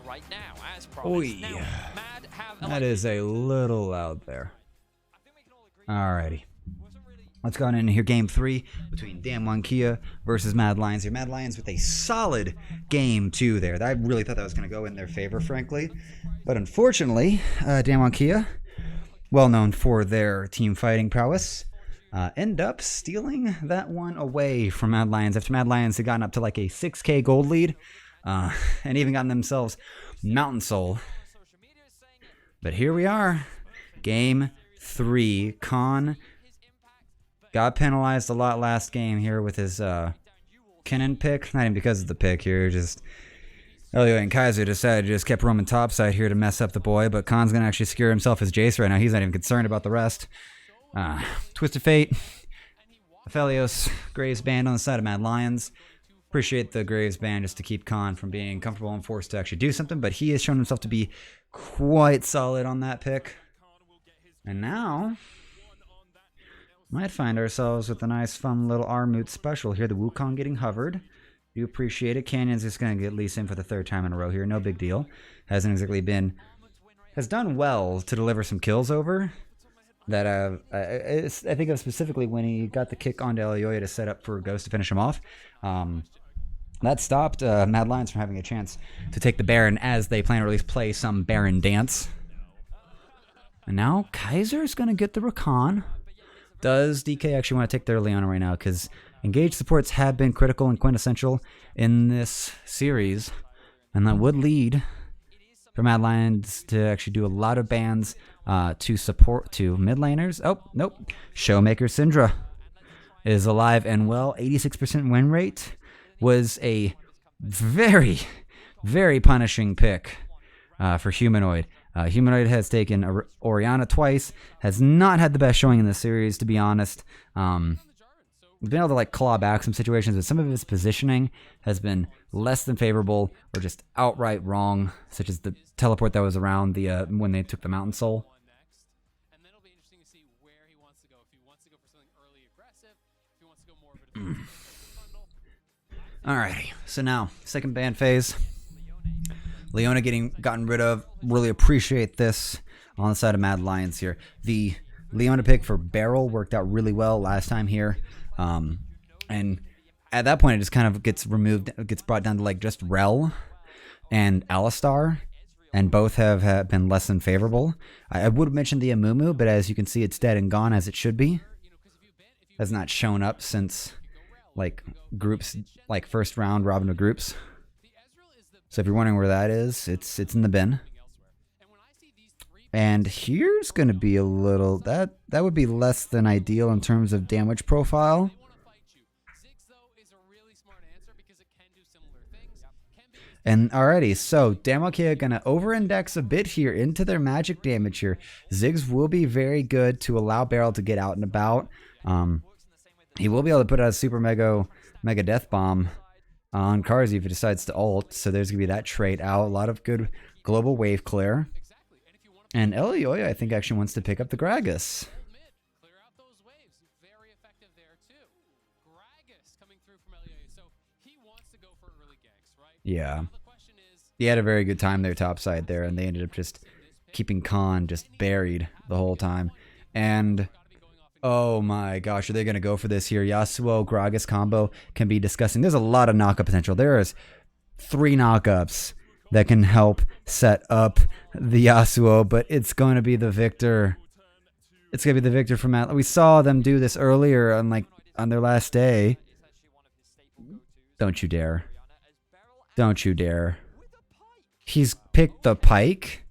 Right now, as Oi, that is a little loud there. Alrighty. Let's go on in here. Game 3 between Dan Kia versus Mad Lions here. Mad Lions with a solid game 2 there. I really thought that was going to go in their favor, frankly. But unfortunately, Dan Kia, well known for their team fighting prowess, end up stealing that one away from Mad Lions after Mad Lions had gotten up to like a 6k gold lead and even gotten themselves Mountain Soul. But here we are. Game 3. Khan got penalized a lot last game here with his Kennen pick. Not even because of the pick here, just Elio and Kaiser decided to just kept roaming topside here to mess up the boy, but Khan's going to actually secure himself his Jace right now. He's not even concerned about the rest. Twisted Fate, Aphelios, Graves Band on the side of Mad Lions. Appreciate the Graves Band just to keep Khan from being comfortable and forced to actually do something, but he has shown himself to be quite solid on that pick. And now might find ourselves with a nice fun little Armut special here. The Wukong getting hovered. Do appreciate it. Canyon's just going to get Lee Sin for the 3rd time in a row here. No big deal. Hasn't exactly been... Has done well to deliver some kills over. That I think of specifically when he got the kick onto Elioya to set up for Ghost to finish him off. That stopped Mad Lions from having a chance to take the Baron as they plan to at least play some Baron dance. And now Kaiser is going to get the Rakan. Does DK actually want to take their Leona right now? Because engaged supports have been critical and quintessential in this series. And that would lead for Mad Lions to actually do a lot of bans to support to mid laners. Oh, nope. Showmaker Syndra is alive and well. 86% win rate was a very, very punishing pick for Humanoid. Humanoid has taken Orianna twice, has not had the best showing in this series, to be honest. He's been able to like claw back some situations, but some of his positioning has been less than favorable or just outright wrong, such as the teleport that was around the when they took the Mountain Soul. Alrighty, so now, second ban phase. Leona gotten rid of. Really appreciate this on the side of Mad Lions here. The Leona pick for Beryl worked out really well last time here. And at that point, it just kind of gets removed, gets brought down to like just Rel and Alistar. And both have been less than favorable. I would have mentioned the Amumu, but as you can see, it's dead and gone as it should be. Has not shown up since like groups, like first round robin of groups. So if you're wondering where that is, it's in the bin. And here's going to be a little... That would be less than ideal in terms of damage profile. And alrighty, so Damakia going to over-index a bit here into their magic damage here. Ziggs will be very good to allow Beryl to get out and about. He will be able to put out a super mega death bomb on Karzi if he decides to ult, so there's going to be that trait out. A lot of good global wave clear. And Elioya, I think, actually wants to pick up the Gragas. Yeah. He had a very good time there topside there, and they ended up just keeping Khan just buried the whole time. And... oh my gosh, are they going to go for this here? Yasuo Gragas combo can be disgusting. There's a lot of knockup potential. There is 3 knockups that can help set up the Yasuo, but it's going to be the Victor. It's going to be the Victor from Atlas. We saw them do this earlier on their last day. Don't you dare. Don't you dare. He's picked the Pike.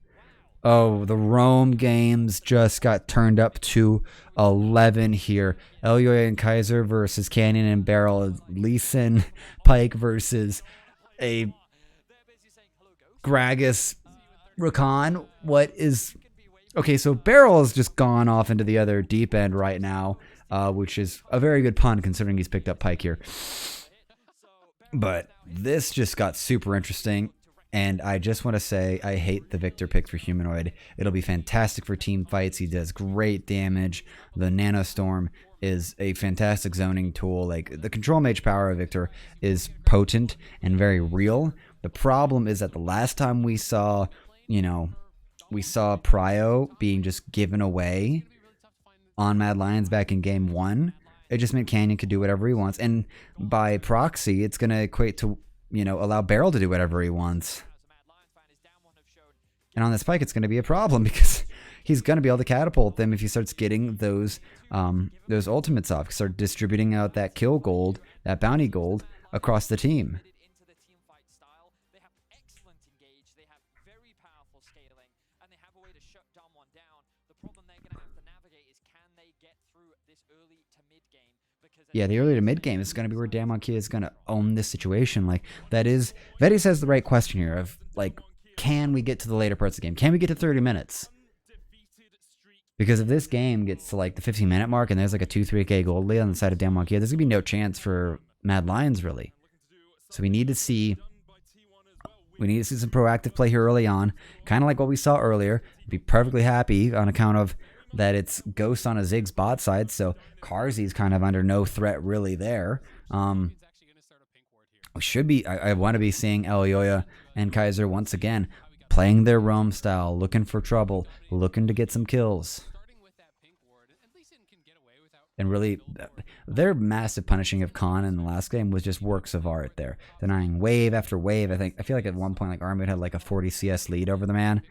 Oh, the Rome games just got turned up to 11 here. Elioya and Kaiser versus Canyon and Beryl. Lee Sin Pike versus a Gragas Rakan. What is... okay, so Beryl has just gone off into the other deep end right now, which is a very good pun considering he's picked up Pike here. But this just got super interesting. And I just want to say I hate the Victor pick for Humanoid. It'll be fantastic for team fights. He does great damage. The Nano Storm is a fantastic zoning tool. Like, the control mage power of Victor is potent and very real, The problem is that the last time we saw, we saw Prio being just given away on Mad Lions back in game 1. It just meant Canyon could do whatever he wants. And by proxy, it's going to equate to, allow Barrel to do whatever he wants. And on this Pyke, it's going to be a problem because he's going to be able to catapult them if he starts getting those ultimates off. Start distributing out that kill gold, that bounty gold across the team. Yeah, the early to mid game is going to be where Damonkia is going to own this situation. Like, that is, Vetty says the right question here of, like, can we get to the later parts of the game? Can we get to 30 minutes? Because if this game gets to, like, the 15-minute mark and there's, like, a 2-3k gold lead on the side of Damonkia, there's going to be no chance for Mad Lions, really. So we need to see some proactive play here early on, kind of like what we saw earlier. Be perfectly happy on account of that it's Ghost on a Ziggs bot side, so Karzi's kind of under no threat really there. We should be, I want to be seeing eo120 and Kaiser once again playing their roam style, looking for trouble, looking to get some kills. And really, their massive punishing of Khan in the last game was just works of art there. Denying wave after wave. I feel like at one point, like, Armut had like a 40 CS lead over the man.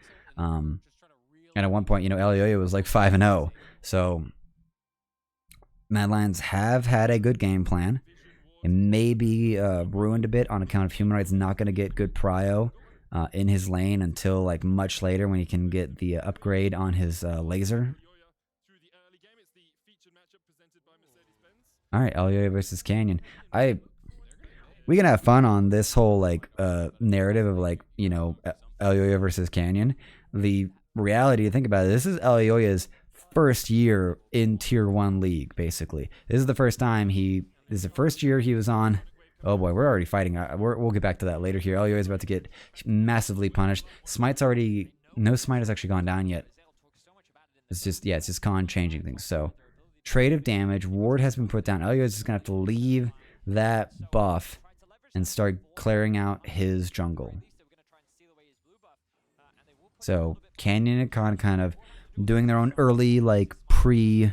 And at one point, eo120 was like 5-0. So Mad Lions have had a good game plan. It may be ruined a bit on account of Humanoid's not going to get good prio in his lane until like much later when he can get the upgrade on his laser. All right, eo120 versus Canyon. We can have fun on this whole like narrative of like eo120 versus Canyon. The reality, think about it, this is eo120's first year in Tier 1 League, basically. This is the first time this is the first year he was on. Oh boy, we're already fighting. We'll get back to that later here. eo120 is about to get massively punished. Smite's already, no smite has actually gone down yet. It's just Khan changing things. So, trade of damage, ward has been put down. eo120 is just going to have to leave that buff and start clearing out his jungle. So Canyon and Khan kind of doing their own early like pre-laning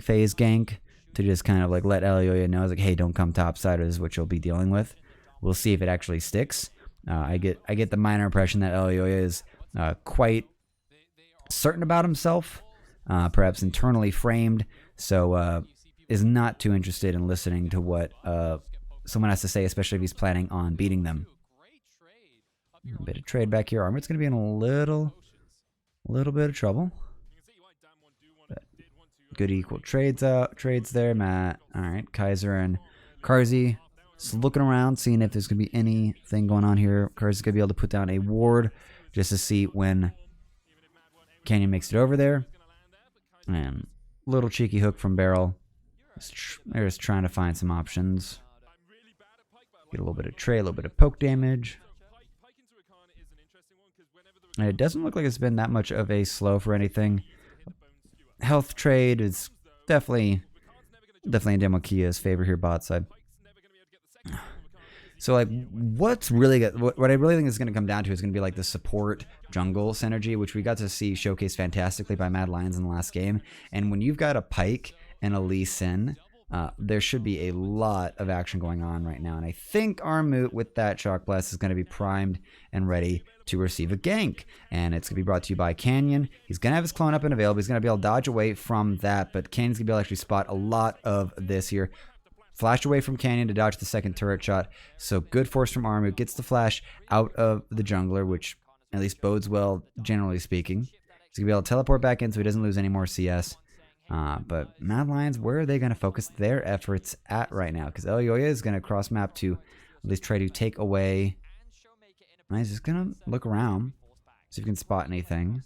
phase gank to just kind of like let eo120 know, like, hey, don't come topside, or this is what you'll be dealing with. We'll see if it actually sticks. I get the minor impression that eo120 is quite certain about himself, perhaps internally framed, so is not too interested in listening to what someone has to say, especially if he's planning on beating them. A bit of trade back here. Armut's going to be in a little bit of trouble. But good equal trades there, Matt. All right, Kaiser and Karzi just looking around, seeing if there's going to be anything going on here. Karzi's going to be able to put down a ward just to see when Canyon makes it over there. And little cheeky hook from Barrel. They're just trying to find some options. Get a little bit of trade, a little bit of poke damage. And it doesn't look like it's been that much of a slow for anything. Health trade is definitely in Damonkia's favor here, bot side. So, like, what's really good, what I really think is going to come down to is going to be like the support jungle synergy, which we got to see showcased fantastically by Mad Lions in the last game. And when you've got a Pyke and a Lee Sin, there should be a lot of action going on right now. And I think Armut with that Shock Blast is going to be primed and ready to receive a gank. And it's going to be brought to you by Canyon. He's going to have his clone up and available. He's going to be able to dodge away from that. But Canyon's going to be able to actually spot a lot of this here. Flash away from Canyon to dodge the second turret shot. So good force from Armut. Gets the flash out of the jungler, which at least bodes well, generally speaking. He's going to be able to teleport back in so he doesn't lose any more CS. But Mad Lions, where are they going to focus their efforts at right now? Because eo120 is going to cross map to at least try to take away. And he's just going to look around, see if he can spot anything.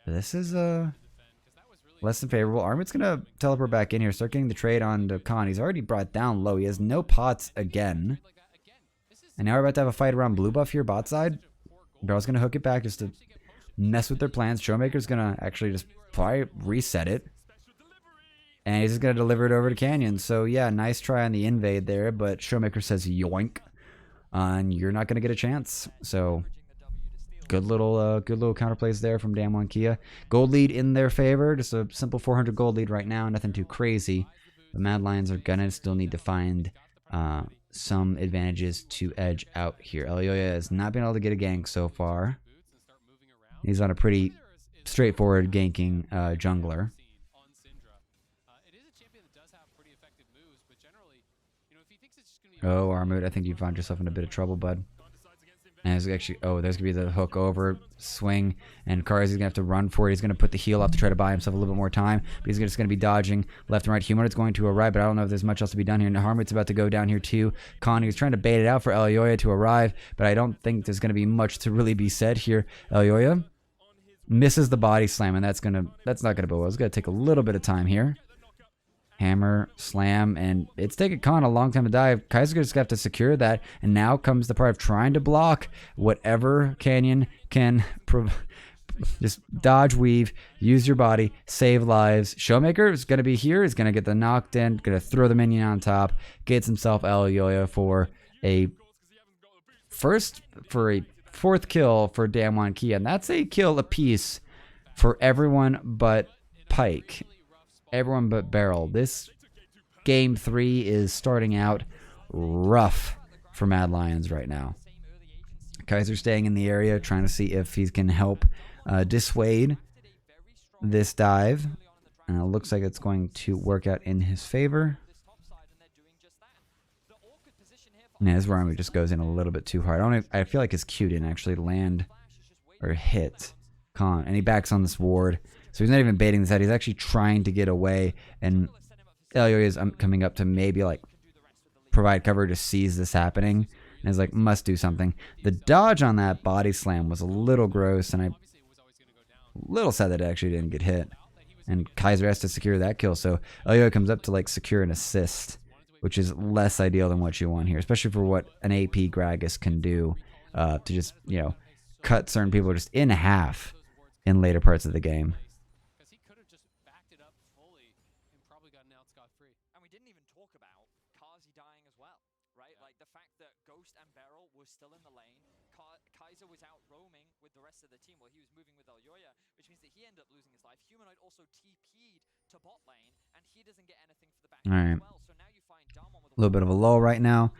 But this is less than favorable. Armut's going to teleport back in here, start getting the trade on to Khan. He's already brought down low. He has no pots again. And now we're about to have a fight around blue buff here, bot side. Barrel's going to hook it back just to mess with their plans. Showmaker's going to actually just probably reset it. And he's just going to deliver it over to Canyon. So, yeah, nice try on the invade there, but Showmaker says yoink. and you're not going to get a chance. So good little counterplays there from Damwon Kia. Gold lead in their favor, just a simple 400 gold lead right now, nothing too crazy. The Mad Lions are gonna still need to find some advantages to edge out here. Elyoya has not been able to get a gank so far. He's on a pretty straightforward ganking jungler. Oh, Armut, I think you found yourself in a bit of trouble, bud. And there's actually, oh, there's going to be the hook over, swing, and Karzi's going to have to run for it. He's going to put the heal up to try to buy himself a little bit more time, but he's just going to be dodging left and right. Humanoid's going to arrive, but I don't know if there's much else to be done here. Harmut's about to go down here too. Khan, he's trying to bait it out for Elyoya to arrive, but I don't think there's going to be much to really be said here. Elyoya misses the body slam, and that's not going to go well. It's going to take a little bit of time here. Hammer, slam, and it's taken Khan a long time to dive. Kaiser's just got to secure that, and now comes the part of trying to block whatever Canyon can just dodge, weave, use your body, save lives. Showmaker is going to be here, is going to get the knocked in, going to throw the minion on top, gets himself Elyoya for a fourth kill for Damwon Kia, and that's a kill apiece for everyone but Pyke. Everyone but Beryl. This game 3 is starting out rough for Mad Lions right now. Kaiser staying in the area, trying to see if he can help dissuade this dive. And it looks like it's going to work out in his favor. Yeah, this Rami just goes in a little bit too hard. I feel like his Q didn't actually land or hit Khan. And he backs on this ward. So he's not even baiting this out. He's actually trying to get away. And Elyoya is coming up to maybe like provide cover to seize this happening. And is like, must do something. The dodge on that body slam was a little gross. And I'm a little sad that it actually didn't get hit. And Kaiser has to secure that kill. So Elyoya comes up to like secure an assist, which is less ideal than what you want here. Especially for what an AP Gragas can do to just, you know, cut certain people just in half in later parts of the game. Still in the lane. Kaiser was out roaming with the rest of the team. Well, he was moving with Elyoya, which means that he ended up losing his life. Humanoid also TP'd to bot lane, and he doesn't get anything for the back as well. So now you find Damwon with a little bit of a lull right now.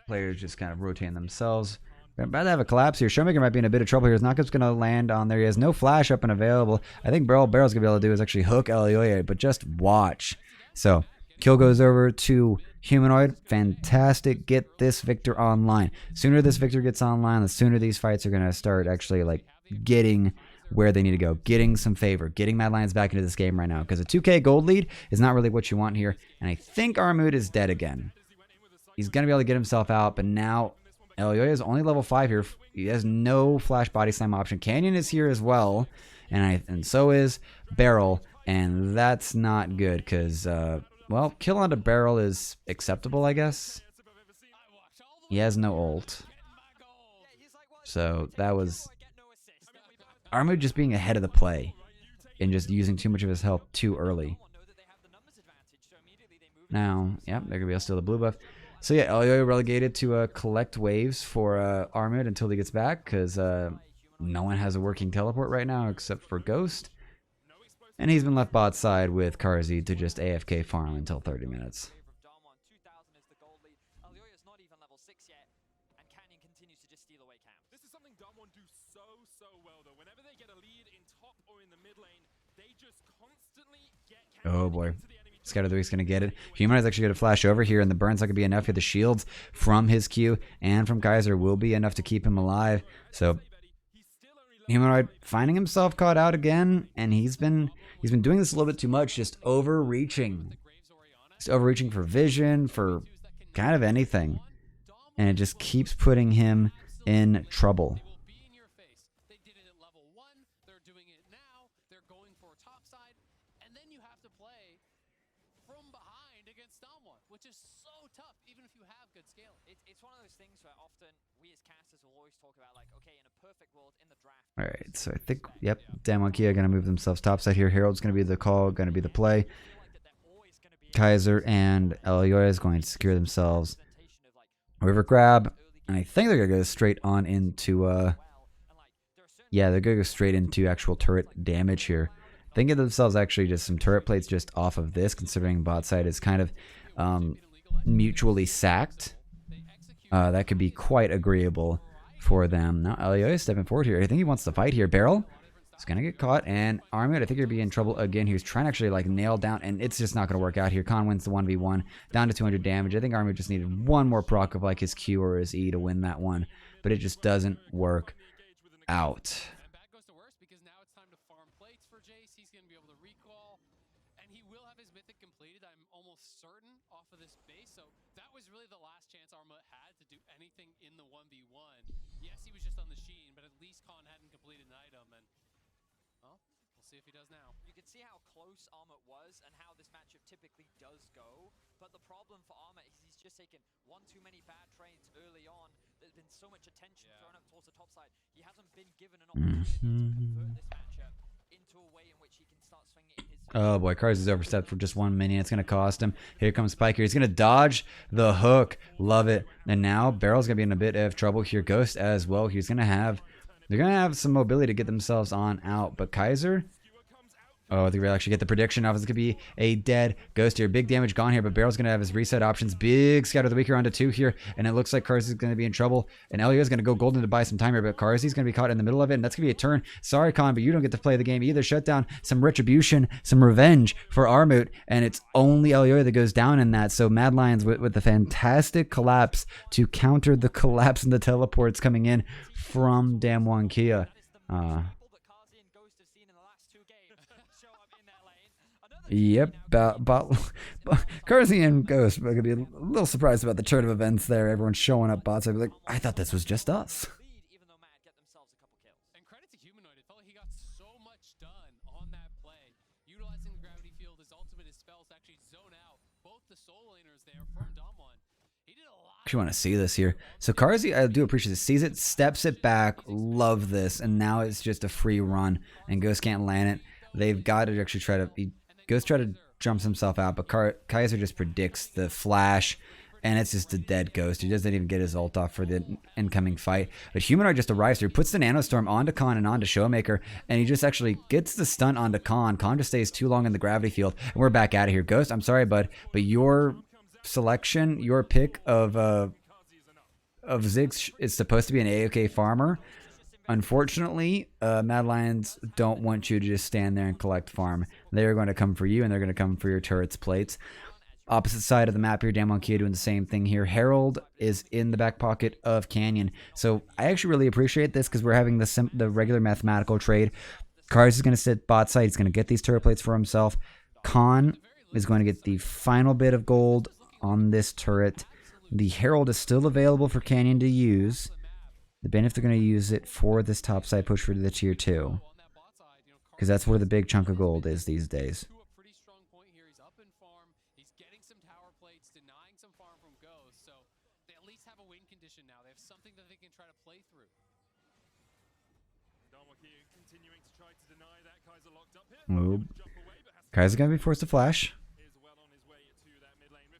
Players just kind of rotating themselves. We're about to have a collapse here. Showmaker might be in a bit of trouble here. His knockup's going to land on there. He has no flash up and available. I think Beryl's going to be able to do is actually hook Elyoya, but just watch. So kill goes over to Humanoid. Fantastic. Get this Victor online. Sooner this Victor gets online, the sooner these fights are going to start actually like getting where they need to go. Getting some favor. Getting Mad Lions back into this game right now. Because a 2k gold lead is not really what you want here. And I think Armut is dead again. He's going to be able to get himself out. But now Elyoya is only level 5 here. He has no flash body slam option. Canyon is here as well. And so is Beryl. And that's not good because... well, kill onto Beryl is acceptable, I guess. He has no ult. So that was Armut just being ahead of the play and just using too much of his health too early. Now, yeah, they're going to be able to steal the blue buff. So yeah, Elyoya relegated to collect waves for Armut until he gets back because no one has a working teleport right now except for Ghost. And he's been left bot side with Karzi to just AFK farm until 30 minutes. This is something Damwon do so well though. Whenever they get a lead in top or in the mid lane, they just constantly get. Oh boy. Scatter the Week's going to get it. Human is actually going to flash over here, and the burn's not going to be enough here. The shields from his Q and from Kaiser will be enough to keep him alive. So Humanoid finding himself caught out again, and he's been doing this a little bit too much, just overreaching. Just overreaching for vision, for kind of anything. And it just keeps putting him in trouble. Which is so tough, even if you have good skill. It's one of those things where often we as casters will always talk about, like, okay, in a perfect world, in the draft. All right, so I think, yep, Damwon Kia going to move themselves topside here. Herald's going to be the call, going to be the play. Kaiser and Elyoya is going to secure themselves River grab, and I think they're gonna go straight on into yeah, they're gonna go straight into actual turret damage here. Thinking to themselves actually just some turret plates just off of this, considering bot side is kind of mutually sacked. That could be quite agreeable for them. Now Elio is stepping forward here. I think he wants to fight here. Barrel is gonna get caught, and Armut, I think he'll be in trouble again. He was trying to actually like nail down, and it's just not gonna work out here. Khan wins the 1v1, down to 200 damage. I think Armut just needed one more proc of like his Q or his E to win that one, but it just doesn't work out. In the 1v1. Yes, he was just on the Sheen, but at least Khan hadn't completed an item, and well, we'll see if he does now. You can see how close Armut was and how this matchup typically does go, but the problem for Armut is he's just taken one too many bad trades early on. There's been so much attention thrown up towards the top side. He hasn't been given an opportunity to convert this matchup into a way in which he can start swinging in his... Oh boy, Cars is overstepped for just 1 minute. It's going to cost him. Here comes Piker. He's going to dodge the hook. Love it. And now Barrel's going to be in a bit of trouble here. Ghost as well. He's going to have... They're going to have some mobility to get themselves on out. But Kaiser... Oh, I think we'll actually get the prediction of it's going to be a dead Ghost here. Big damage gone here, but Barrel's going to have his reset options. Big scatter the weaker onto 2 here, and it looks like Cars is going to be in trouble. And Elio is going to go golden to buy some time here, but Cars is going to be caught in the middle of it, and that's going to be a turn. Sorry, Khan, but you don't get to play the game either. Shut down some retribution, some revenge for Armut, and it's only Elio that goes down in that. So Mad Lions with the fantastic collapse to counter the collapse and the teleports coming in from Damwon Kia. Yep, Carsey and Ghost are going to be a little surprised about the turn of events there. Everyone's showing up bots. I'd be like, I thought this was just us. And credit to Humanoid, it felt like he got so much done on that play. Utilizing the gravity field, his ultimate, his spells to actually zone out both the soul laners there from Damwon. He did a lot. Actually want to see this here. So Carsey, I do appreciate this. Sees it, steps it back, love this, and now it's just a free run, and Ghost can't land it. They've got to actually try to... Ghost try to jumps himself out, but Kaiser just predicts the flash, and it's just a dead Ghost. He doesn't even get his ult off for the incoming fight. But Humanoid just arrives here, puts the Nanostorm onto Khan and onto Showmaker, and he just actually gets the stunt onto Khan. Khan just stays too long in the gravity field, and we're back out of here. Ghost, I'm sorry, bud, but your selection, your pick of Ziggs is supposed to be an AOK farmer. Unfortunately, Mad Lions don't want you to just stand there and collect farm. They're going to come for you, and they're going to come for your turrets plates. Opposite side of the map here, Damwon Kia doing the same thing here. Herald is in the back pocket of Canyon. So I actually really appreciate this because we're having the regular mathematical trade. Cars is going to sit bot side. He's going to get these turret plates for himself. Khan is going to get the final bit of gold on this turret. The Herald is still available for Canyon to use. The benefit they're going to use it for this top side push for the tier 2. Because that's where the big chunk of gold is these days. Oh. Kaiser's going to be forced to flash.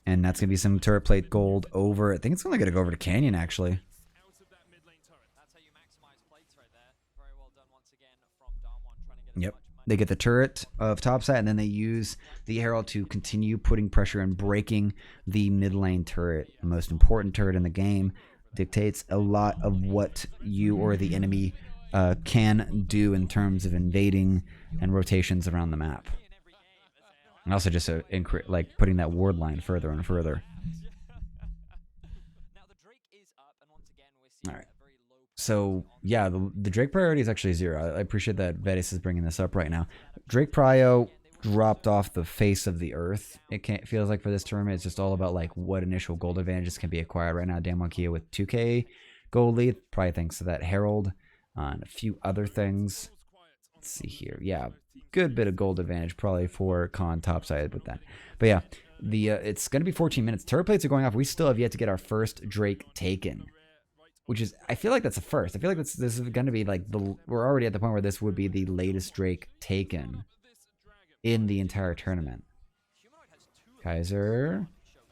And that's going to be some turret plate gold over. I think it's only going to go over to Canyon, actually. Yep. They get the turret of topside, and then they use the Herald to continue putting pressure and breaking the mid lane turret. The most important turret in the game dictates a lot of what you or the enemy can do in terms of invading and rotations around the map. And also just like putting that ward line further and further. All right. So, yeah, the Drake priority is actually 0. I appreciate that Vetis is bringing this up right now. Drake prio dropped off the face of the earth. It feels like for this tournament, it's just all about like what initial gold advantages can be acquired right now. Damwon Kia with 2k gold lead, probably thanks to that Herald and a few other things. Let's see here. Yeah, good bit of gold advantage probably for Khan topside with that. But yeah, it's going to be 14 minutes. Turret plates are going off. We still have yet to get our first Drake taken. Which is, I feel like that's a first. I feel like this is going to be like we're already at the point where this would be the latest Drake taken in the entire tournament. Kaiser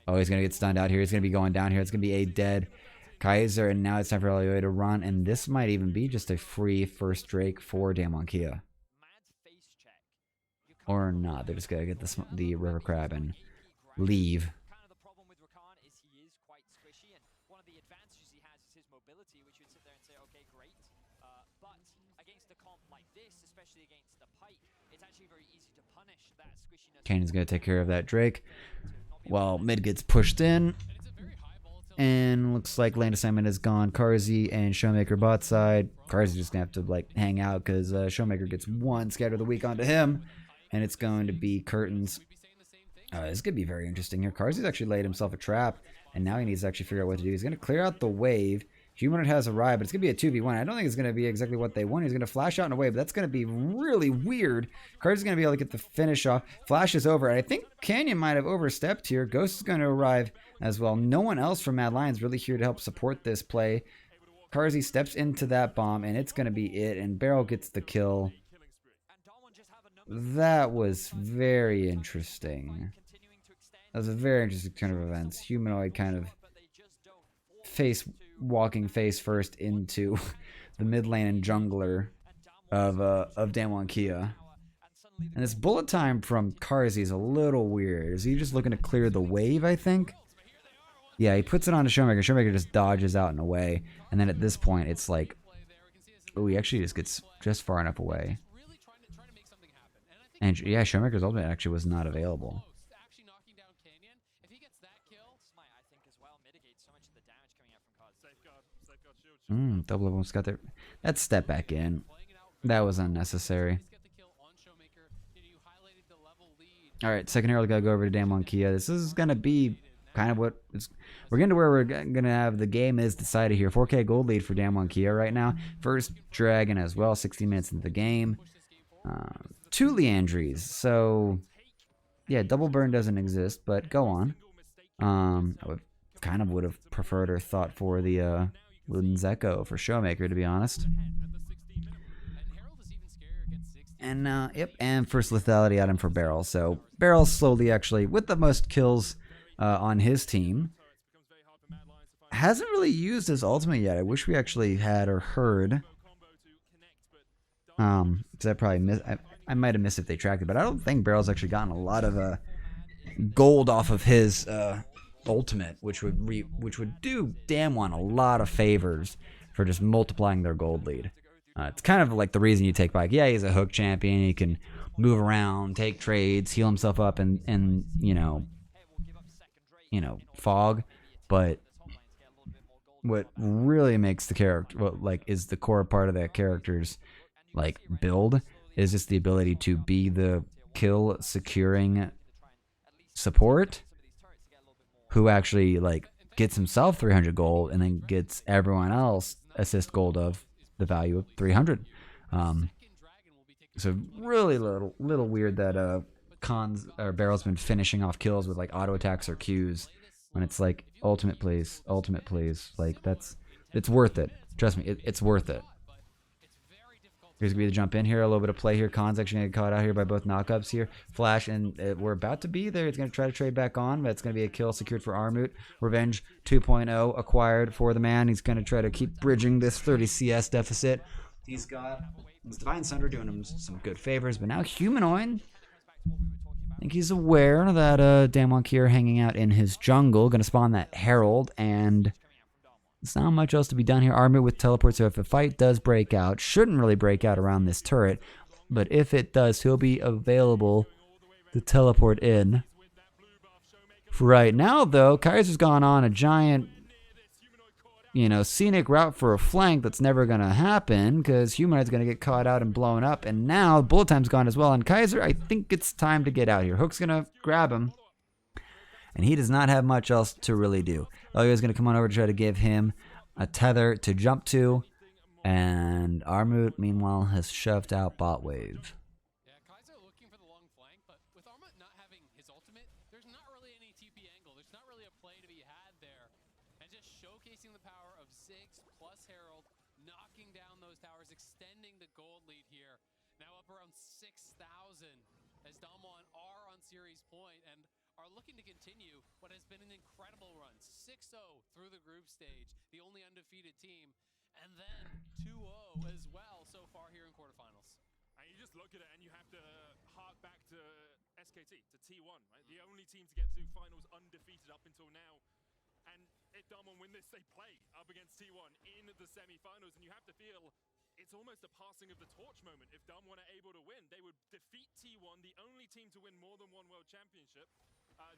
Oh, he's going to get stunned out here. He's going to be going down here. It's going to be a dead Kaiser, and now it's time for LUA to run, and this might even be just a free first Drake for Damwon Kia. Or not. They're just going to get the River Crab and leave. Kind of the problem with Rakan is he is quite squishy, and one of the advantages he has is his mobility, which you would sit there and say, okay, great. But against a comp like this, especially against the Pike, it's actually very easy to punish that squishiness. Kane's going to take care of that Drake. Well, mid gets pushed in. And looks like land assignment is gone. Carzzy and Showmaker bot side. Carzzy just going to have to like hang out because Showmaker gets one scatter of the week onto him. And it's going to be Curtains. This could be very interesting here. Carzzy's actually laid himself a trap. And now he needs to actually figure out what to do. He's going to clear out the wave. Humanoid has a ride, but it's going to be a 2v1. I don't think it's going to be exactly what they want. He's going to flash out in a wave, but that's going to be really weird. Carzzy's going to be able to get the finish off. Flash is over. I think Canyon might have overstepped here. Ghost is going to arrive as well. No one else from Mad Lions really here to help support this play. Carzzy steps into that bomb, and it's going to be it. And Beryl gets the kill. That was very interesting. That was a very interesting turn of events. Humanoid kind of walking face first into the mid lane and jungler of Damwon Kia. And this bullet time from Carzzy is a little weird. Is he just looking to clear the wave, I think? Yeah, he puts it on to Showmaker. Showmaker just dodges out and away. And then at this point, it's like, oh, he actually just gets just far enough away. And yeah, Showmaker's ultimate actually was not available. Double almost got there. That step back in. That was unnecessary. Alright, second hero, we gotta go over to Damwon Kia. This is gonna be kind of what we're getting to where we're gonna have the game is decided here. 4K gold lead for Damwon Kia right now. First dragon as well, 60 minutes into the game. 2 Leandries. So yeah, double burn doesn't exist, but go on. I would have preferred or thought for the Luden's Echo for Showmaker, to be honest. And yep, and first lethality item for Beryl. So Beryl slowly actually with the most kills on his team. Hasn't really used his ultimate yet. I wish we actually had or heard. Because I probably missed. I might have missed if they tracked it, but I don't think Beryl's actually gotten a lot of gold off of his ultimate, which would do Damwon a lot of favors for just multiplying their gold lead. It's kind of like the reason you take Pike. Yeah, he's a hook champion. He can move around, take trades, heal himself up, and you know, fog. But what really makes the character, is the core part of that character's build is just the ability to be the kill securing support who actually gets himself 300 gold and then gets everyone else assist gold of the value of 300. So really little weird that Beryl's been finishing off kills with auto attacks or Qs when it's ultimate please. It's worth it. Trust me, it's worth it. Here's going to be the jump in here. A little bit of play here. Khan's actually going to get caught out here by both knockups here. Flash, and we're about to be there. It's going to try to trade back on, but it's going to be a kill secured for Armut. Revenge 2.0 acquired for the man. He's going to try to keep bridging this 30 CS deficit. He's got his Divine Sunder doing him some good favors, but now Humanoid, I think he's aware that Damwon Kia hanging out in his jungle. Going to spawn that Herald, and there's not much else to be done here. Armut with teleport, so if a fight does break out, shouldn't really break out around this turret, but if it does, he'll be available to teleport in. For right now, though, Kaiser's gone on a giant, scenic route for a flank that's never going to happen because Humanoid's going to get caught out and blown up, and now bullet time's gone as well, and Kaiser, I think it's time to get out here. Hook's going to grab him. And he does not have much else to really do. Elio's going to come on over to try to give him a tether to jump to. And Armut, meanwhile, has shoved out bot wave. Yeah, Kaiser looking for the long flank, but with Armut not having his ultimate, there's not really any TP angle. There's not really a play to be had there. And just showcasing the power of Ziggs plus Herald, knocking down those towers, extending the gold lead here. Now up around 6,000 as Damwon are on series point, and are looking to continue what has been an incredible run. 6-0 through the group stage, the only undefeated team, and then 2-0 as well so far here in quarterfinals. And you just look at it and you have to hark back to SKT, to T1, right? The only team to get to finals undefeated up until now. And if Damwon win this, they play up against T1 in the semi-finals, and you have to feel it's almost a passing of the torch moment. If Damwon are able to win, they would defeat T1, the only team to win more than one world championship,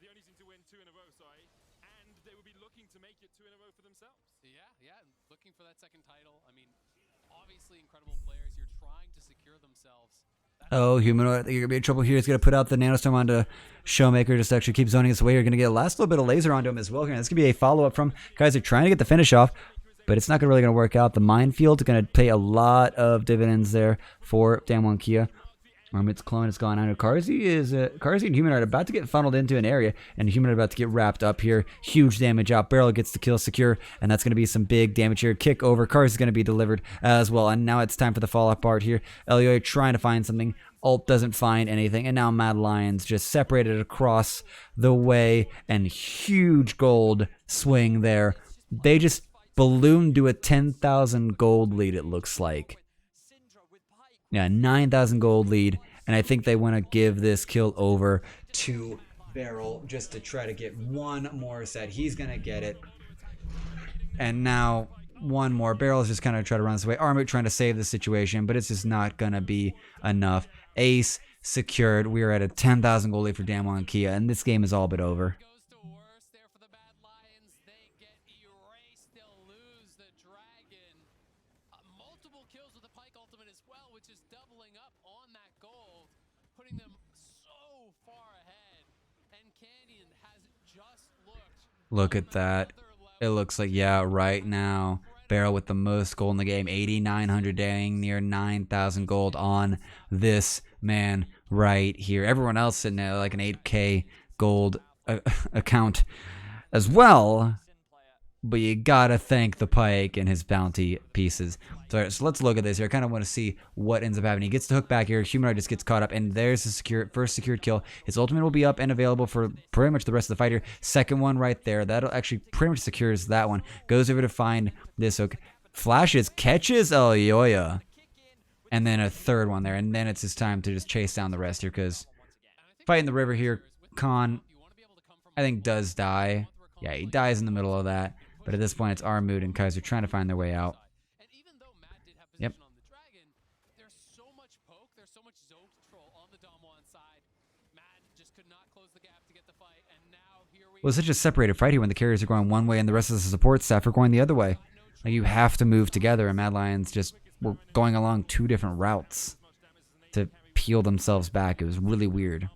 the only team to win 2 in a row, sorry, and they would be looking to make it 2 in a row for themselves. Yeah, looking for that second title. I mean, obviously incredible players. You're trying to secure themselves. Oh, Humanoid, you're going to be in trouble here. He's going to put out the Nanostorm onto Showmaker. Just actually keep zoning us away. You're going to get a last little bit of laser onto him as well here. This could be a follow-up from Kaiser trying to get the finish off, but it's not really going to work out. The Minefield is going to pay a lot of dividends there for Damwon Kia. Its clone has gone on. Karzi and Humanoid about to get funneled into an area, and Humanoid about to get wrapped up here. Huge damage out. Barrel gets the kill secure, and that's going to be some big damage here. Kick over. Karzi is going to be delivered as well, and now it's time for the fallout part here. eo120 trying to find something. Ult doesn't find anything, and now Mad Lions just separated across the way, and huge gold swing there. They just ballooned to a 10,000 gold lead, it looks like. Yeah, 9,000 gold lead, and I think they want to give this kill over to Barrel just to try to get one more set. He's going to get it. And now one more. Barrel is just kind of trying to run this away. Armut trying to save the situation, but it's just not going to be enough. Ace secured. We are at a 10,000 gold lead for Damwon Kia, and this game is all but over. Look at that. It looks like, yeah, right now, Barrel with the most gold in the game. 8,900, dang near 9,000 gold on this man right here. Everyone else sitting at like an 8K gold account as well. But you gotta thank the Pike and his bounty pieces. So let's look at this here. I kind of want to see what ends up happening. He gets the hook back here. Humanoid just gets caught up, and there's the first secured kill. His ultimate will be up and available for pretty much the rest of the fight here. Second one right there. That'll actually pretty much secures that one. Goes over to find this hook. Flashes, catches eo120. And then a third one there. And then it's his time to just chase down the rest here, because fighting the river here, Khan, I think, does die. Yeah, he dies in the middle of that. But at this point, it's Armut and Kaiser trying to find their way out. Yep. Well, it's such a separated fight here when the carriers are going one way and the rest of the support staff are going the other way. Like, you have to move together, and Mad Lions just were going along 2 different routes to peel themselves back. It was really weird.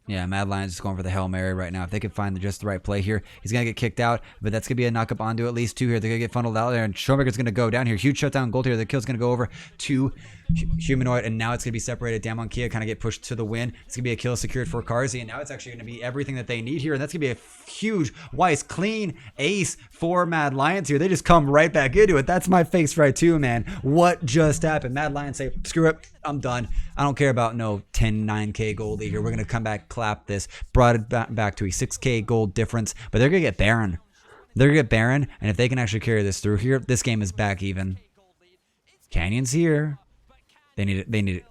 Yeah, Mad Lions is going for the Hail Mary right now. If they can find just the right play here, he's going to get kicked out, but that's going to be a knock-up onto at least 2 here. They're going to get funneled out there, and Showmaker's going to go down here. Huge shutdown gold here. The kill's going to go over to Humanoid, and now it's going to be separated. Damwon Kia kind of get pushed to the win. It's going to be a kill secured for Karzi, and now it's actually going to be everything that they need here, and that's going to be a huge, wise, clean ace for Mad Lions here. They just come right back into it. That's my face right too, man. What just happened? Mad Lions say, screw it, I'm done. I don't care about no 10, 9K gold here. We're going to come back, clap this, brought it back to a 6K gold difference, but they're going to get Baron. They're going to get Baron, and if they can actually carry this through here, this game is back even. Canyon's here. They need to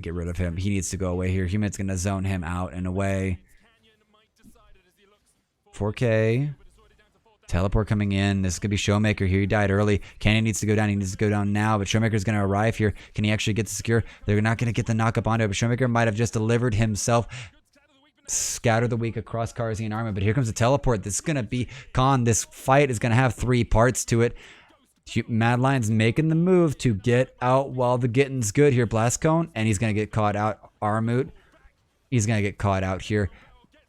get rid of him. He needs to go away here. Human's going to zone him out and away. 4K. Teleport coming in. This could be Showmaker here. He died early. Canyon needs to go down. He needs to go down now, but Showmaker's going to arrive here. Can he actually get the secure? They're not going to get the knock up onto it, but Showmaker might have just delivered himself. Scatter the weak across Karzi and Armut, but here comes the teleport. This is going to be Khan. This fight is going to have 3 parts to it. Mad Lions making the move to get out while the getting's good here. Blast Cone, and he's going to get caught out. Armut, he's going to get caught out here.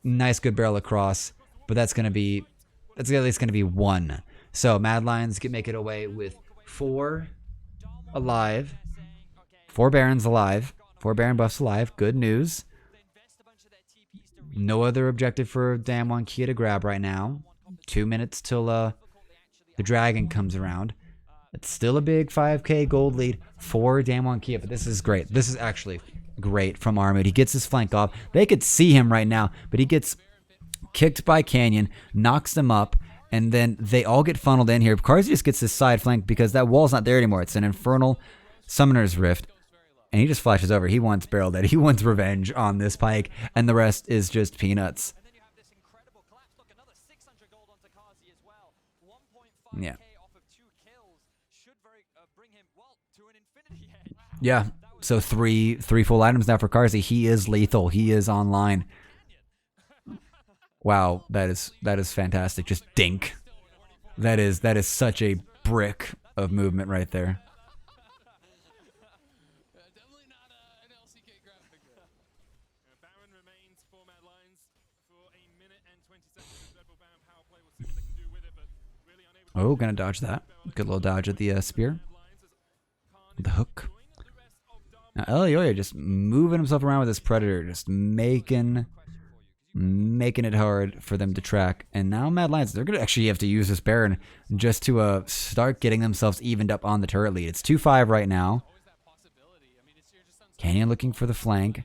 Nice, good barrel across, but that's at least going to be 1. So Mad Lions make it away with 4 alive. 4 Barons alive. 4 Baron buffs alive. Good news. No other objective for Damwon Kia to grab right now. 2 minutes till the dragon comes around. It's still a big 5K gold lead for Damwon Kia, but this is great. This is actually great from Armut. He gets his flank off. They could see him right now, but he gets kicked by Canyon, knocks them up, and then they all get funneled in here. Karzi just gets his side flank because that wall's not there anymore. It's an Infernal Summoner's Rift. And he just flashes over. He wants Barrel Dead. He wants revenge on this Pyke, and the rest is just peanuts. And then you have this incredible collapse. Look, another 600 gold onto Kazi as well. 1.5k Yeah. off of 2 kills should bring him, well, to an infinity edge. Yeah. So three full items now for Karzi. He is lethal. He is online. Wow, that is fantastic. Just dink. That is such a brick of movement right there. Definitely not an LCK graphic. Baron remains for Mad Lions for a minute and 20 seconds. Red Bull Baron power play. We'll see what they can do with it, but really unable to. Oh, gonna dodge that. Good little dodge at the spear. The hook. Now Elioya just moving himself around with this Predator, just making it hard for them to track. And now Mad Lions, they're gonna actually have to use this Baron just to start getting themselves evened up on the turret lead. It's 2-5 right now. Canyon looking for the flank.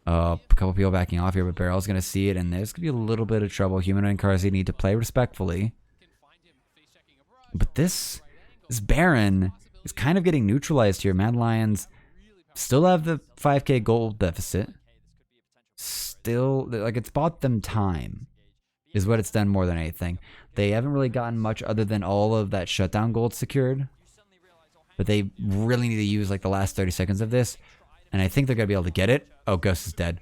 A couple people backing off here, but Barrel's gonna see it, and there's gonna be a little bit of trouble. Human and Karzi need to play respectfully. But this Baron is kind of getting neutralized here. Mad Lions still have the 5k gold deficit. Still, like, it's bought them time, is what it's done more than anything. They haven't really gotten much other than all of that shutdown gold secured. But they really need to use, like, the last 30 seconds of this. And I think they're going to be able to get it. Oh, Ghost is dead.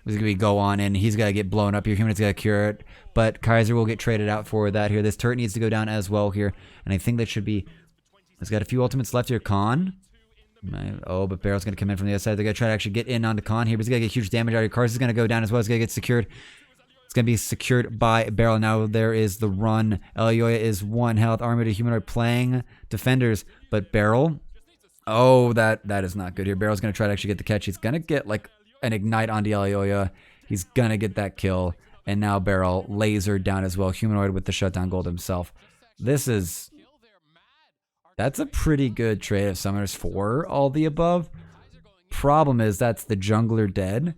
He's going to go on in. He's got to get blown up here. Human's got to cure it. But Kaiser will get traded out for that here. This turret needs to go down as well here. And I think that should be... He's got a few ultimates left here. Khan. Oh, but Barrel's going to come in from the other side. They're going to try to actually get in onto Khan here. But he's going to get huge damage out here. Karz is going to go down as well. He's going to get secured. It's going to be secured by Barrel. Now there is the run. Elioya is 1 health. Armored Humanoid playing defenders. But Barrel... Oh, that is not good here. Barrel's going to try to actually get the catch. He's going to get, like, an ignite onto Elioya. He's going to get that kill. And now Barrel lasered down as well. Humanoid with the shutdown gold himself. This is... That's a pretty good trade of summoners for all the above. Problem is that's the jungler dead.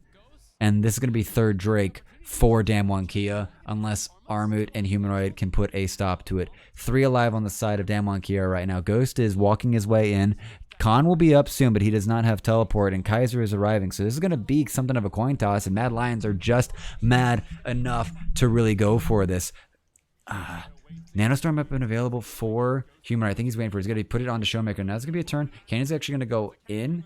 And this is going to be third Drake for Damwon Kia. Unless Armut and Humanoid can put a stop to it. 3 alive on the side of Damwon Kia right now. Ghost is walking his way in. Khan will be up soon, but he does not have teleport, and Kaiser is arriving. So this is going to be something of a coin toss, and Mad Lions are just mad enough to really go for this. Nanostorm up and available for Human. I think he's waiting for it. He's going to put it on to Showmaker. Now it's going to be a turn. Canyon's actually going to go in.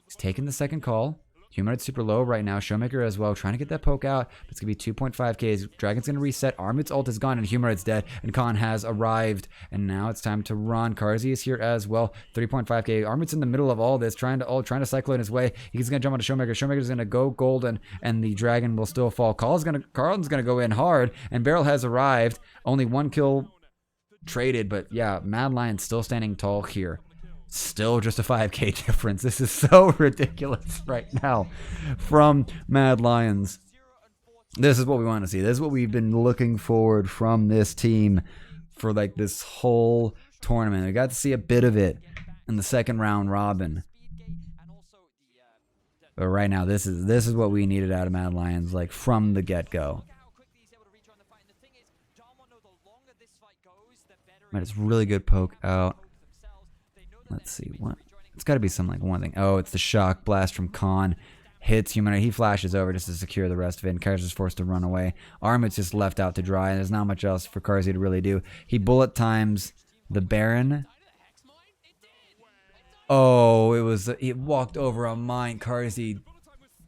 He's taking the second call. Humanoid's super low right now. Showmaker as well, trying to get that poke out. But it's going to be 2.5k. Dragon's going to reset. Armut's ult is gone, and Humanoid's dead. And Khan has arrived. And now it's time to run. Karzi is here as well. 3.5k. Armut's in the middle of all this, trying to cycle in his way. He's going to jump onto Showmaker. Showmaker's going to go golden, and the Dragon will still fall. Carlton's going to go in hard, and Barrel has arrived. Only 1 kill traded, but yeah, Mad Lions still standing tall here. Still just a 5k difference. This is so ridiculous right now from Mad Lions. This is what we want to see. This is what we've been looking forward from this team for like this whole tournament. We got to see a bit of it in the second round robin. But right now, this is what we needed out of Mad Lions, like from the get-go. Right, it's really good poke out. Let's see what. It's got to be something like one thing. Oh, it's the shock blast from Khan. Hits Humanoid. He flashes over just to secure the rest of it. And Kaiser's forced to run away. Armut's just left out to dry. And there's not much else for Karzi to really do. He bullet times the Baron. Oh, it walked over a mine. Karzi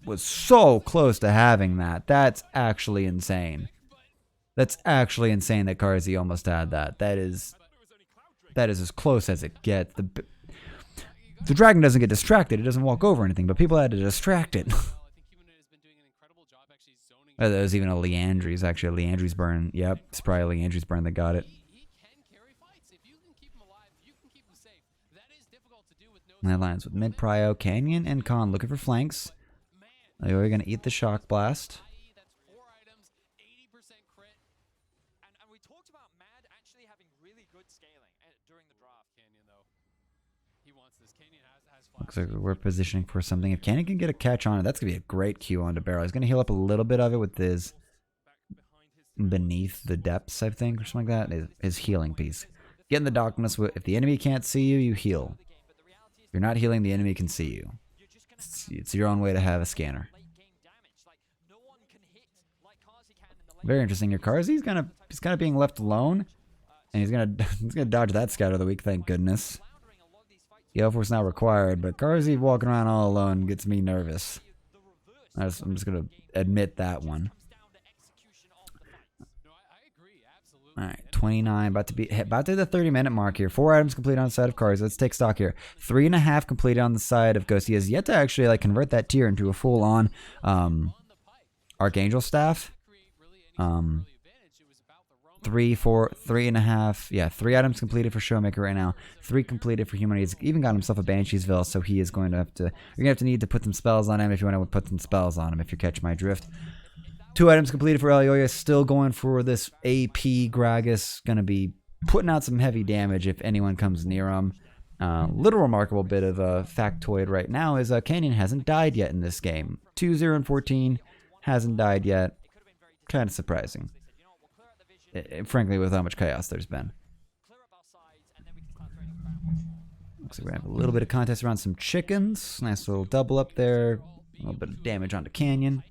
was so close to having that. That's actually insane. That's actually insane that Karzi almost had that. That is as close as it gets. The Dragon doesn't get distracted. It doesn't walk over anything, but people had to distract it. Oh, there was even a Leandry's, actually. A Leandry's burn. Yep, it's probably a Leandry's burn that got it. Mad Lions with mid-prio. Canyon and Khan looking for flanks. They're going to eat the shock blast. He wants this. Canyon has Looks like we're positioning for something. If Canyon can get a catch on it, that's going to be a great Q onto Barrel. He's going to heal up a little bit of it with his beneath the depths, I think, or something like that. His healing piece. Get in the darkness. If the enemy can't see you, you heal. If you're not healing, the enemy can see you. It's your own way to have a scanner. Very interesting. Your Karzi, he's kind of being left alone, and he's gonna dodge that scout of the week. Thank goodness. Gale Force not required, but Karzi walking around all alone gets me nervous. I'm just gonna admit that one. All right, 29, about to the 30-minute mark here. 4 items completed on the side of Karzi. Let's take stock here. 3.5 completed on the side of Ghost. He has yet to actually like convert that tier into a full-on Archangel staff. 3, 4, 3.5. Yeah, 3 items completed for Showmaker right now. 3 completed for Human. He's even got himself a Banshee's Veil, so he is going to have to. You're gonna have to need to put some spells on him if you want to put some spells on him. If you catch my drift. 2 items completed for Elyoya. Still going for this AP Gragas. Gonna be putting out some heavy damage if anyone comes near him. Little remarkable bit of a factoid right now is Canyon hasn't died yet in this game. 2-0 and 14 hasn't died yet. Kind of surprising. Frankly, with how much chaos there's been. Looks like we're going to have a little bit of contest around some chickens. Nice little double up there. A little bit of damage onto Canyon.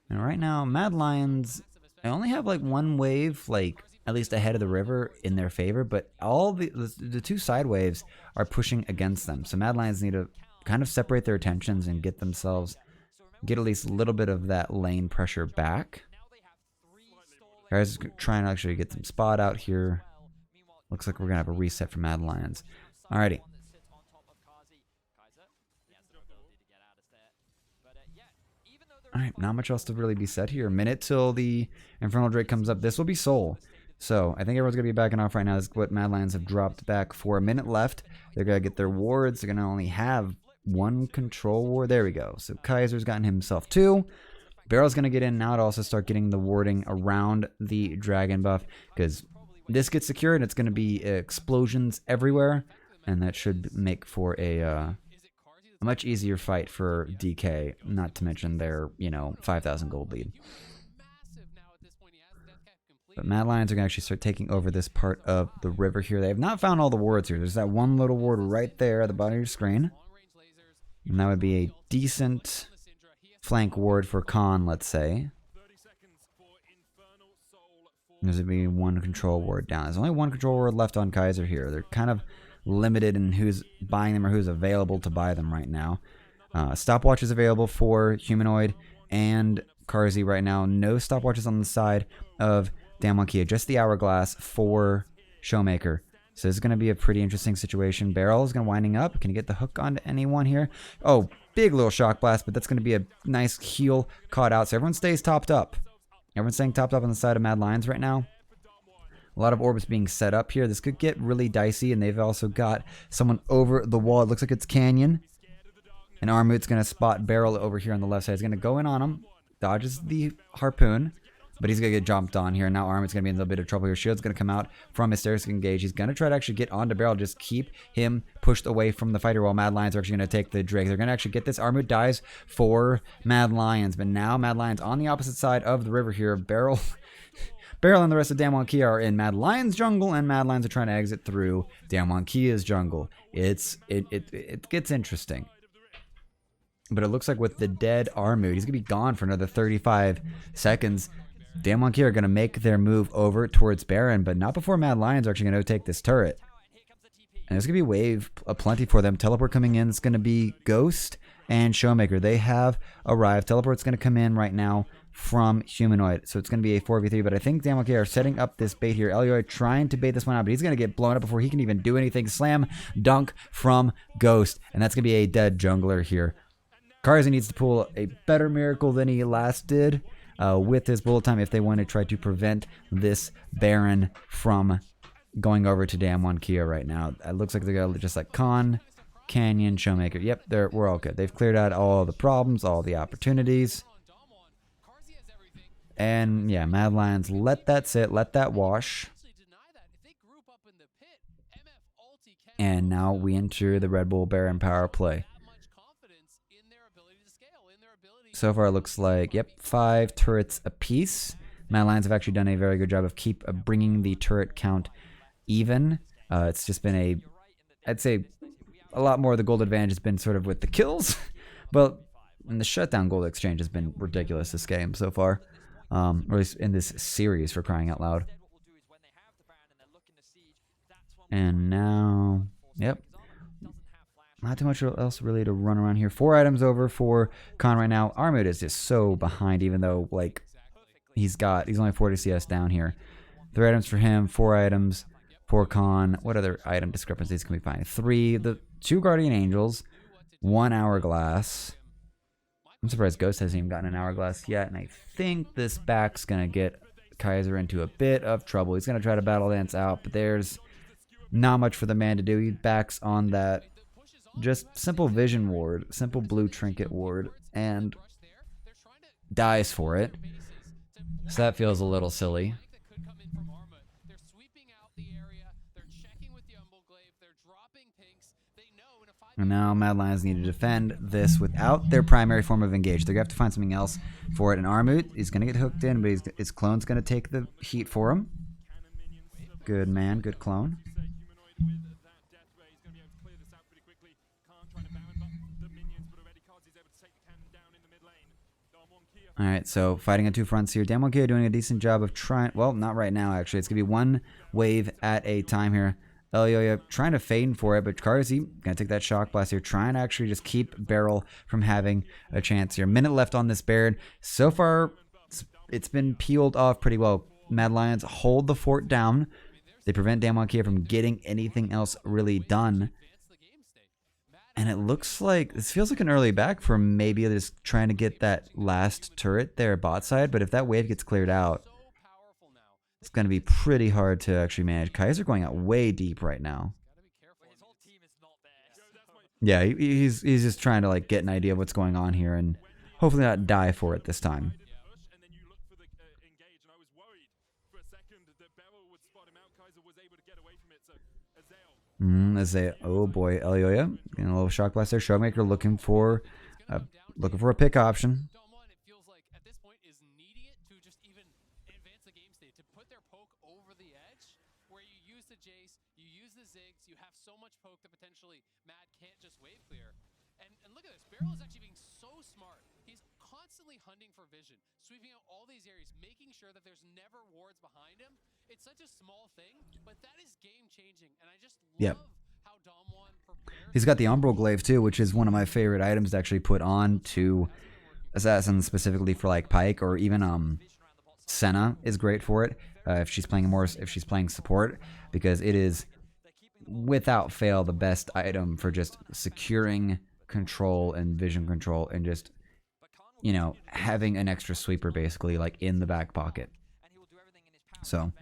And right now, Mad Lions, I only have like one wave, like at least ahead of the river in their favor, but all the 2 side waves are pushing against them. So Mad Lions need to kind of separate their attentions and get at least a little bit of that lane pressure back. Guys trying to actually get some spot out here. Looks like we're going to have a reset for Mad Lions. Alrighty. Alright, not much else to really be said here. A minute till the Infernal Drake comes up. This will be Soul. So I think everyone's going to be backing off right now. This is what Mad Lions have dropped back for. A minute left. They're going to get their wards. They're going to only have 1 control ward. There we go. So Kaiser's gotten himself 2. Barrel's going to get in now to also start getting the warding around the dragon buff. Because this gets secured. It's going to be explosions everywhere. And that should make for a much easier fight for DK, not to mention their, 5,000 gold lead. But Mad Lions are going to actually start taking over this part of the river here. They have not found all the wards here. There's that one little ward right there at the bottom of your screen. And that would be a decent flank ward for Khan, let's say. There's going to be 1 control ward down. There's only 1 control ward left on Kaiser here. They're kind of limited in who's buying them or who's available to buy them right now. Stopwatch is available for Humanoid and Karzi right now. No stopwatches on the side of Damonkia. Just the Hourglass for Showmaker. So this is going to be a pretty interesting situation. Barrel is going to winding up. Can you get the hook onto anyone here? Oh, big little shock blast, but that's going to be a nice heal caught out. So everyone stays topped up. Everyone's staying topped up on the side of Mad Lions right now. A lot of orbs being set up here. This could get really dicey, and they've also got someone over the wall. It looks like it's Canyon. And Armut's going to spot Barrel over here on the left side. He's going to go in on him. Dodges the harpoon. But he's going to get jumped on here. Now Armut's going to be in a little bit of trouble here. Shield's going to come out from Hysterics Engage. He's going to try to actually get onto Barrel. Just keep him pushed away from the fighter while Mad Lions are actually going to take the Drake. They're going to actually get this. Armut dies for Mad Lions. But now Mad Lions on the opposite side of the river here. Barrel and the rest of Damwon Kia are in Mad Lions jungle, and Mad Lions are trying to exit through Damwon Kia's jungle. It gets interesting. But it looks like with the dead Armut, he's going to be gone for another 35 seconds. Damwon Kia are going to make their move over towards Baron, but not before Mad Lions are actually going to take this turret. And there's going to be wave aplenty for them. Teleport coming in. It's going to be Ghost and Showmaker. They have arrived. Teleport's going to come in right now from Humanoid. So it's going to be a 4v3, but I think Damwon Kia are setting up this bait here. Elyoy trying to bait this one out, but he's going to get blown up before he can even do anything. Slam dunk from Ghost, and that's going to be a dead jungler here. Karzi needs to pull a better miracle than he last did with his bullet time if they want to try to prevent this Baron from going over to Damwon Kia right now. It looks like they're going to just like Khan, Canyon, Showmaker. Yep, we're all good. They've cleared out all the problems, all the opportunities. And yeah, Mad Lions, let that sit, let that wash. And now we enter the Red Bull Baron power play. So far it looks like, yep, 5 turrets apiece. Mad Lions have actually done a very good job of bringing the turret count even. It's just been I'd say a lot more of the gold advantage has been sort of with the kills. But and the shutdown gold exchange has been ridiculous this game so far. Or at least in this series, for crying out loud. And now, yep. Not too much else really to run around here. 4 items over for Khan right now. Armut is just so behind, even though like he's only 40 CS down here. 3 items for him, 4 items for Khan. What other item discrepancies can we find? 3, the 2 Guardian Angels, 1 Hourglass. I'm surprised Ghost hasn't even gotten an Hourglass yet, and I think this back's gonna get Kaiser into a bit of trouble. He's gonna try to battle dance out, but there's not much for the man to do. He backs on that just simple vision ward, simple blue trinket ward, and dies for it. So that feels a little silly. And now Mad Lions need to defend this without their primary form of engage. They're going to have to find something else for it. And Armut is going to get hooked in, but his clone's going to take the heat for him. Good man, good clone. Alright, so fighting on 2 fronts here. Damwon doing a decent job of trying... Well, not right now, actually. It's going to be 1 wave at a time here. eo120 trying to fade for it, but Karzi going to take that shock blast here. Trying to actually just keep Beryl from having a chance here. Minute left on this Baron. So far, it's been peeled off pretty well. Mad Lions hold the fort down. They prevent Damwon from getting anything else really done. And it looks like, this feels like an early back for maybe just trying to get that last turret there bot side. But if that wave gets cleared out, it's going to be pretty hard to actually manage. Kaiser going out way deep right now. Yeah, he's just trying to like get an idea of what's going on here and hopefully not die for it this time. Oh boy, eo120 getting a little shock blast there. Showmaker looking for a pick option. Beryl is actually being so smart. He's constantly hunting for vision, sweeping out all these areas, making sure that there's never wards behind him. It's such a small thing, but that is game-changing, and I just love how Damwon prepares. He's got the Umbral Glaive too, which is one of my favorite items to actually put on to assassins, specifically for like Pyke, or even Senna is great for it if she's playing support, because it is without fail the best item for just securing control and vision control and just, you know, having an extra sweeper basically like in the back pocket. So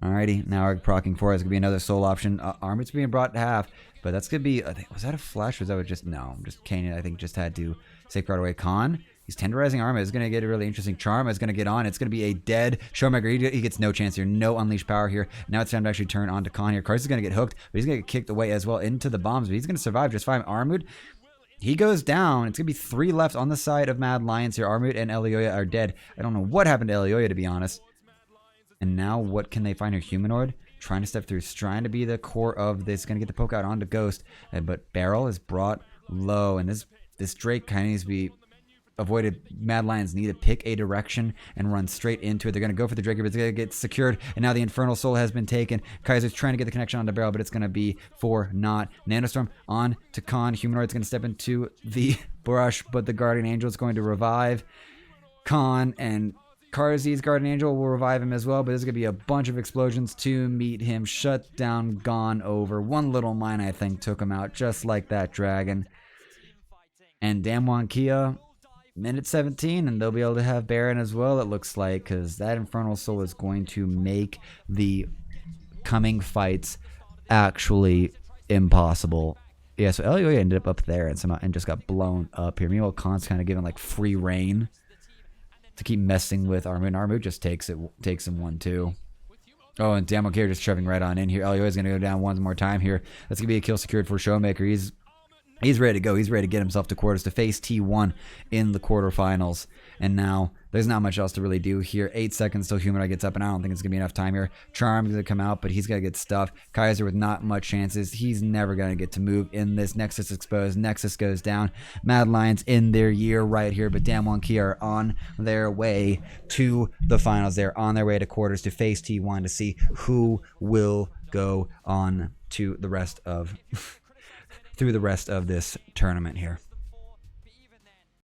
alrighty, now we're proccing for it. It's gonna be another soul option. Armut's being brought to half, but that's gonna be, I think, was that a flash or was that just, no, just Kane, I think, just had to safeguard away. Khan, he's tenderizing Armut. It's gonna get a really interesting. Charm is gonna get on. It's gonna be a dead Showmaker. He gets no chance here, no unleashed power here. Now it's time to actually turn on to Khan here. Karz is gonna get hooked, but he's gonna get kicked away as well into the bombs, but he's gonna survive just fine. Armut, he goes down. It's going to be 3 left on the side of Mad Lions here. Armut and eo120 are dead. I don't know what happened to eo120, to be honest. And now what can they find here? Humanoid trying to step through. Trying to be the core of this. Going to get the poke out onto Ghost. But Beryl is brought low. And this Drake kind of needs to be avoided. Mad Lions need to pick a direction and run straight into it. They're going to go for the Drake, but it's going to get secured. And now the Infernal Soul has been taken. Kaiser's trying to get the connection onto Beryl, but it's going to be for naught. Nanostorm on to Khan. Humanoid's going to step into the brush, but the Guardian Angel is going to revive Khan, and Karzi's Guardian Angel will revive him as well, but there's going to be a bunch of explosions to meet him. Shut down, gone over. One little mine, I think, took him out, just like that dragon. And Damwon, minute 17, and they'll be able to have Baron as well, it looks like, because that Infernal Soul is going to make the coming fights actually impossible. Yeah, so eo120 ended up there and just got blown up here. Meanwhile, Khan's kind of given like free reign to keep messing with Armut. Armut just takes him 1-2. Oh, and Damon Carey just shoving right on in here. Elio is going to go down one more time here. That's going to be a kill secured for Showmaker. He's ready to go. He's ready to get himself to quarters to face T1 in the quarterfinals. And now there's not much else to really do here. 8 seconds till Humanoid gets up, and I don't think it's going to be enough time here. Charm's going to come out, but he's going to get stuffed. Kaiser with not much chances. He's never going to get to move in this. Nexus exposed. Nexus goes down. Mad Lions in their year right here, but Damwon Kia are on their way to the finals. They're on their way to quarters to face T1 to see who will go on to the rest of through the rest of this tournament here.